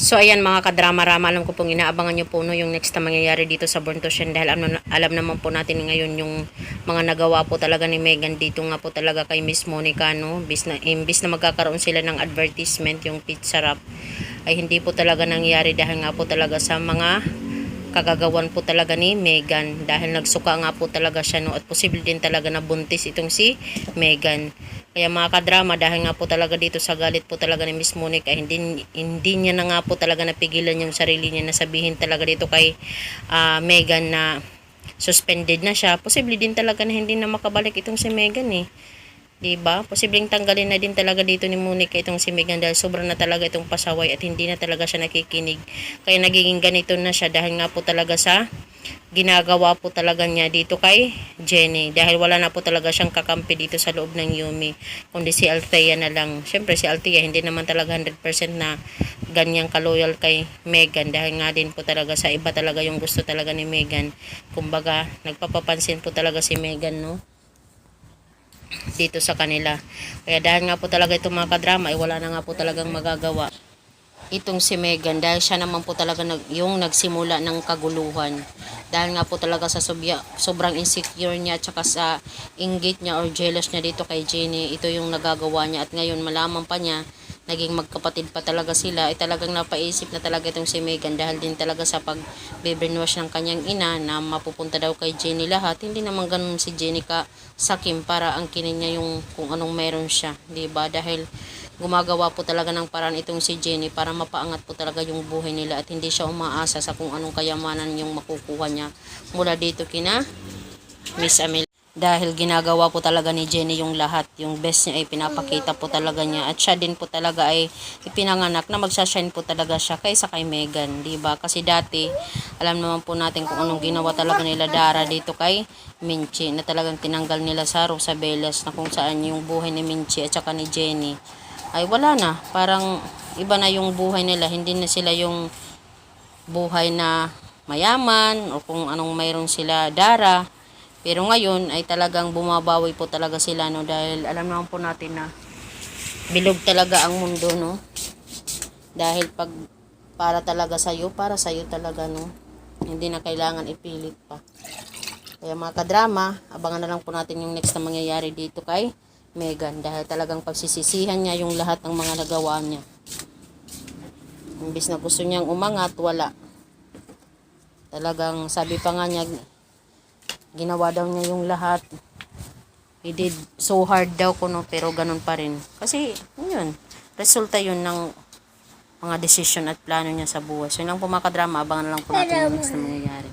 So ayan mga kadrama-rama, alam ko pong inaabangan nyo po no, yung next na mangyayari dito sa Born to Shine dahil alam naman po natin ngayon yung mga nagawa po talaga ni Megan dito nga po talaga kay Miss Monica no, imbis na magkakaroon sila ng advertisement yung pizza wrap ay hindi po talaga nangyayari dahil nga po talaga sa mga kagagawan po talaga ni Megan dahil nagsuka nga po talaga siya no, at posible din talaga na buntis itong si Megan. Kaya mga kadrama, dahil nga po talaga dito sa galit po talaga ni Miss Monica, hindi niya na nga po talaga napigilan yung sarili niya na sabihin talaga dito kay Megan na suspended na siya. Posible din talaga na hindi na makabalik itong si Megan eh. Diba? Posibleng tanggalin na din talaga dito ni Monica itong si Megan dahil sobra na talaga itong pasaway at hindi na talaga siya nakikinig. Kaya nagiging ganito na siya dahil nga po talaga sa ginagawa po talaga niya dito kay Jenny dahil wala na po talaga siyang kakampi dito sa loob ng Yumi kundi si Althea na lang. Syempre si Althea hindi naman talaga 100% na ganyang kaloyal kay Megan dahil nga din po talaga sa iba talaga yung gusto talaga ni Megan. Kumbaga nagpapapansin po talaga si Megan no dito sa kanila. Kaya dahil nga po talaga itong mga kadrama ay wala na nga po talagang magagawa itong si Megan dahil siya naman po talaga yung nagsimula ng kaguluhan dahil nga po talaga sa sobrang insecure niya at saka sa inggit niya or jealous niya dito kay Jenny, ito yung nagagawa niya at ngayon malaman pa niya naging magkapatid pa talaga sila ay talagang napaisip na talaga itong si Megan dahil din talaga sa pag-brainwash ng kanyang ina na mapupunta daw kay Jenny lahat. Hindi naman ganun si Jenny ka sakim para angkinin niya yung kung anong meron siya, diba? Dahil gumagawa po talaga ng paraan itong si Jenny para mapaangat po talaga yung buhay nila at hindi siya umaasa sa kung anong kayamanan yung makukuha niya mula dito kina Miss Amelia. Dahil ginagawa po talaga ni Jenny yung lahat, yung best niya ay pinapakita po talaga niya at siya din po talaga ay ipinanganak na magsashine po talaga siya kaysa kay Megan, diba? Kasi dati alam naman po natin kung anong ginawa talaga nila Dara dito kay Minchi na talagang tinanggal nila sa Rosabelas na kung saan yung buhay ni Minchi at saka ni Jenny ay wala na, parang iba na yung buhay nila, hindi na sila yung buhay na mayaman o kung anong mayroon sila Dara. Pero ngayon ay talagang bumabawi po talaga sila no dahil alam naman po natin na bilog talaga ang mundo no. Dahil pag para sa iyo talaga no. Hindi na kailangan ipilit pa. Kaya mga kadrama, abangan na lang po natin yung next na mangyayari dito kay Megan dahil talagang pagsisisihan niya yung lahat ng mga nagawa niya. Imbis na gusto niyang umangat, wala. Talagang sabi pa nga niya ginawa daw niya yung lahat. He did so hard daw kuno pero ganun pa rin. Kasi yun, resulta yun ng mga desisyon at plano niya sa buhay. So yun lang po mga kadrama, abangan na lang po natin yung next na mangyayari.